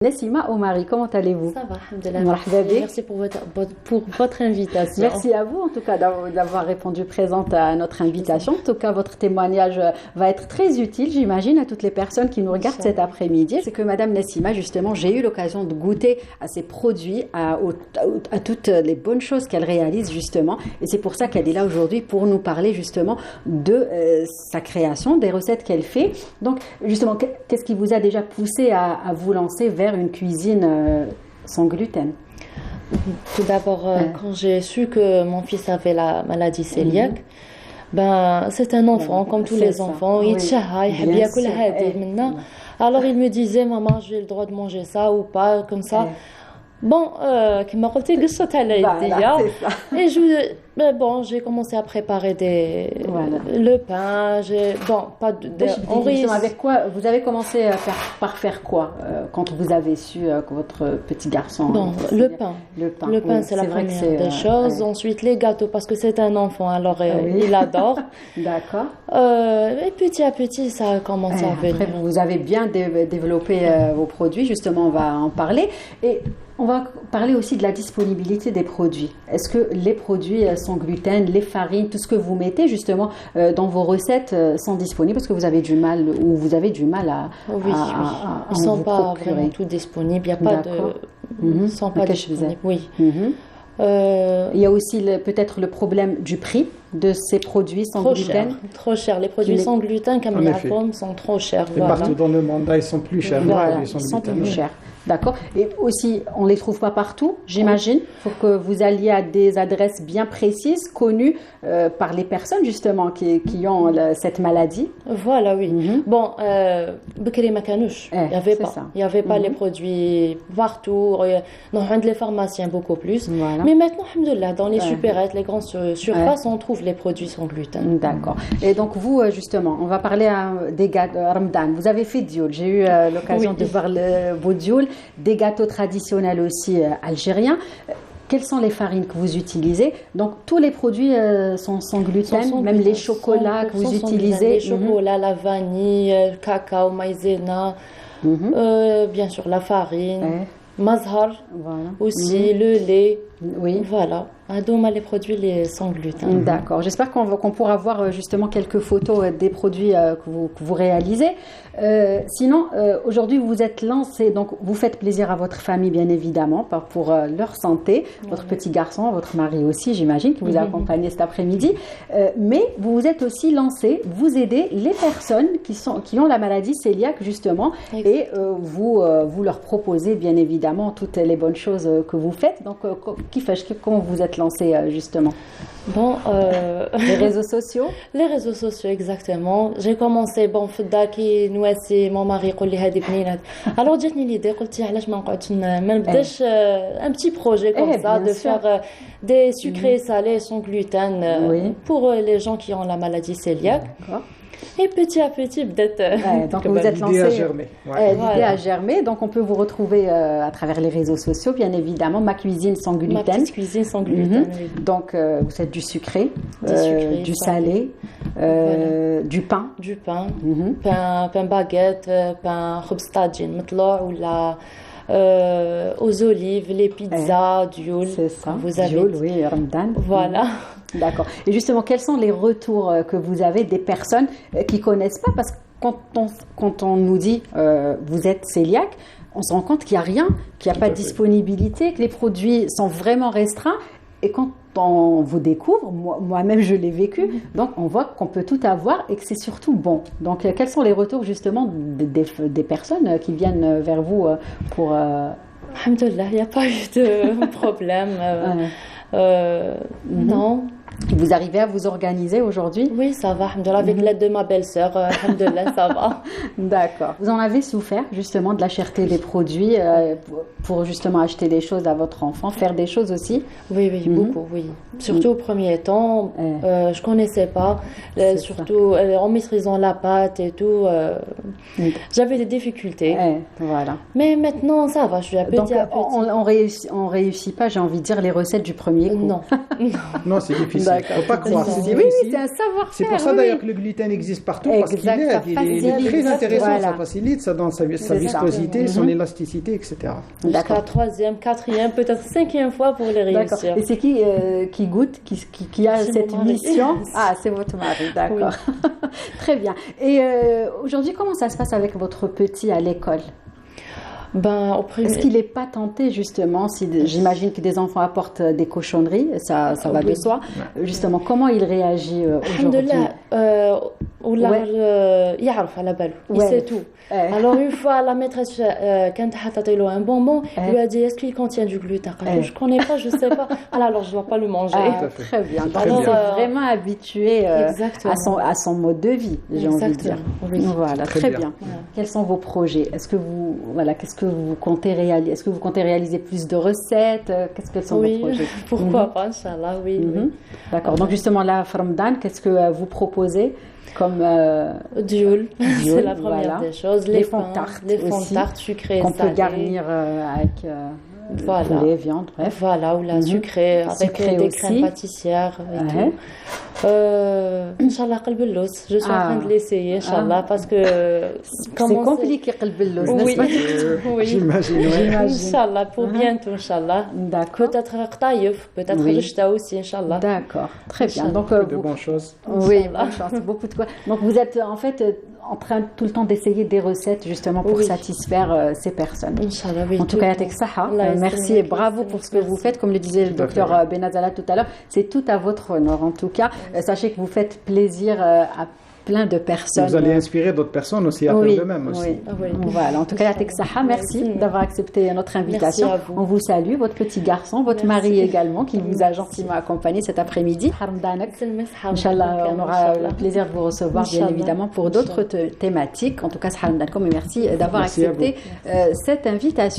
Nassima Omari, comment allez-vous? Ça va, alhamdoulilah. Marhaba bik. Merci pour votre invitation. Merci à vous en tout cas d'avoir répondu présente à notre invitation. En tout cas, votre témoignage va être très utile, j'imagine, à toutes les personnes qui nous regardent cet après-midi. C'est que Madame Nassima, justement, j'ai eu l'occasion de goûter à ses produits, à toutes les bonnes choses qu'elle réalise justement. Et c'est pour ça qu'elle est là aujourd'hui pour nous parler justement de sa création, des recettes qu'elle fait. Donc justement, qu'est-ce qui vous a déjà poussé à vous lancer vers une cuisine sans gluten? Tout d'abord, quand j'ai su que mon fils avait la maladie cœliaque, ben, c'est un enfant, comme tous les enfants. Il tchaha, il ياكل هذه منا. Alors il me disait, maman, j'ai le droit de manger ça ou pas, comme ça. Bon, كما قلتي قصت على يديا. Et bon, j'ai commencé à préparer le pain. Bon, pas de avec quoi vous avez commencé par faire quoi quand vous avez su que votre petit garçon? Bon, le pain. Le pain, c'est la première des choses. Ensuite, les gâteaux, parce que c'est un enfant, alors il adore. D'accord. Et petit à petit, ça a commencé à venir. Après, vous avez bien développé vos produits. Justement, on va en parler. Et on va parler aussi de la disponibilité des produits. Est-ce que les produits sans gluten, les farines, tout ce que vous mettez justement dans vos recettes sont disponibles parce que vous avez du mal à oui. Ils ne sont pas vraiment tout disponibles. Il n'y a pas de... Ils ne sont pas disponibles, oui. Il y a aussi peut-être le problème du prix de ces produits sans gluten. Trop cher. Les produits sans gluten, comme les pommes, sont trop chers. Et partout dans le monde, ils sont plus chers. Voilà, ils sont plus chers. D'accord. Et aussi, on ne les trouve pas partout, j'imagine. Il faut que vous alliez à des adresses bien précises, connues par les personnes justement qui ont cette maladie. Voilà, oui. Bon, Bekri Makanouche, il n'y avait pas les produits partout. Dans les pharmaciens, beaucoup plus. Voilà. Mais maintenant, alhamdoulilah, dans les supérettes, les grandes surfaces, on trouve les produits sans gluten. D'accord. Et donc, vous, justement, on va parler des gâteaux Ramadan. Vous avez fait dioul. J'ai eu l'occasion de voir vos dioul. Des gâteaux traditionnels aussi algériens. Quelles sont les farines que vous utilisez? Donc, tous les produits sont sans gluten, même les chocolats que vous utilisez. Les chocolats, la vanille, le cacao, maïzena, bien sûr la farine, mazhar, aussi le lait. Oui. Voilà. Adoma les produits sans gluten. D'accord. J'espère qu'on pourra voir justement quelques photos des produits que vous réalisez. Sinon, aujourd'hui, vous vous êtes lancé, donc vous faites plaisir à votre famille, bien évidemment, pour leur santé, votre petit garçon, votre mari aussi, j'imagine, qui vous a accompagné cet après-midi. Mais vous vous êtes aussi lancé, vous aidez les personnes qui ont la maladie cœliaque, justement, et vous leur proposez, bien évidemment, toutes les bonnes choses que vous faites. Donc, comment vous êtes lancé, justement? Bon, les réseaux sociaux? Les réseaux sociaux, exactement. J'ai commencé, فداكي نواسي mon mari يقول لي هذه بنينات. Alors جاتني l'idée قلت علاش ما نقعدش ما نبداش un petit projet comme ça de faire des sucrés salés sans gluten pour les gens qui ont la maladie cœliaque. D'accord. Et petit à petit, peut-être. Donc vous êtes lancé. L'idée a germé. L'idée a germé. Donc on peut vous retrouver à travers les réseaux sociaux, bien évidemment. Ma cuisine sans gluten. Ma petite cuisine sans gluten. Oui. Donc vous faites du sucré, du salé, du pain. Du pain. Pain baguette, pain khubstadjin, مطلوع ولا aux olives, les pizzas, dioul. C'est ça. Vous avez dioul, oui, Ramadan. Voilà. D'accord. Et justement, quels sont les retours que vous avez des personnes qui connaissent pas? Parce que quand on nous dit vous êtes cœliaque, on se rend compte qu'il n'y a rien, qu'il n'y a pas de disponibilité, que les produits sont vraiment restreints. Et quand on vous découvre, moi-même je l'ai vécu, donc on voit qu'on peut tout avoir et que c'est surtout bon. Donc quels sont les retours justement des personnes qui viennent vers vous pour... Alhamdoulilah, il n'y a pas eu de problème. Non. Vous arrivez à vous organiser aujourd'hui? Oui, ça va, alhamdoulilah, avec l'aide de ma belle-sœur, alhamdoulilah, ça va. D'accord. Vous en avez souffert justement de la cherté des produits pour justement acheter des choses à votre enfant, faire des choses aussi? Oui, beaucoup, oui. Surtout au premier temps, je connaissais pas, surtout en maîtrisant la pâte et tout, j'avais des difficultés. Voilà. Mais maintenant, ça va, je suis à petit à petit. On réussit pas, j'ai envie de dire, les recettes du premier coup. Non. Non, c'est difficile. D'accord. Faut pas croire, c'est Oui, difficile. c'est un savoir-faire. C'est pour ça oui. d'ailleurs que le gluten existe partout, parce qu'il Exact, ça il est facilite. très intéressant, Voilà. ça facilite, ça donne sa ça. viscosité, son Mhm. élasticité, etc. Jusqu'à D'accord. 3e, 4e, peut-être 5e fois pour les D'accord. réussir. Et c'est qui goûte, qui a C'est cette mon mari. mission? Ah, c'est votre mari, d'accord. Très bien. Et aujourd'hui, comment ça se passe avec votre petit à l'école? Ben, au premier... Est-ce qu'il n'est pas tenté justement, j'imagine que des enfants apportent des cochonneries, ça va de soi. Justement, comment il réagit aujourd'hui? Alhamdoulilah, يعرف على باله, il sait tout. Alors une fois la maîtresse quand حطت له un bonbon, lui a dit est-ce qu'il contient du gluten? Je connais pas, je sais pas. Alors je dois pas le manger. Très bien. Donc Très on bien. est vraiment habitué à son mode de vie, j'ai envie de dire. Oui. Voilà, très bien. Voilà. Quels sont vos projets? Qu'est-ce que vous comptez réaliser? Est-ce que vous comptez réaliser plus de recettes? Quels sont vos projets? Pourquoi pas, Inch'Allah, oui. D'accord. Donc justement là, Ramadan, qu'est-ce que vous proposez comme Dioul, c'est la première des choses. Les fonds tartes, les fonds tartes sucrés, qu'on peut garnir avec poulet, viande, bref. Voilà, ou la sucrée avec des crèmes pâtissières et tout. Inch'Allah, qalb al-lous. Je suis en train de l'essayer, Inch'Allah, parce que c'est compliqué qalb al-lous, oui. Oui. J'imagine. Inch'Allah, pour bientôt, Inch'Allah. D'accord. Peut-être qtaïf, peut-être rishta aussi, Inch'Allah. D'accord, très bien. Donc de bonnes choses. Oui, bonne chance, beaucoup de quoi. Donc vous êtes en fait en train tout le temps d'essayer des recettes justement pour satisfaire ces personnes. Inch'Allah, oui. En tout cas, Yatek Saha, merci et bravo pour ce que vous faites. Comme le disait le docteur Benazala tout à l'heure, c'est tout à votre honneur. En tout cas, sachez que vous faites plaisir à plein de personnes. Vous allez inspirer d'autres personnes aussi à faire de même aussi. Oui. Voilà. En tout cas, Yatek Saha, merci d'avoir accepté notre invitation. On vous salue, votre petit garçon, votre mari également, qui vous a gentiment accompagné cet après-midi. Inch'Allah, on aura le plaisir de vous recevoir, bien évidemment, pour d'autres thématiques. En tout cas, et merci d'avoir accepté cette invitation.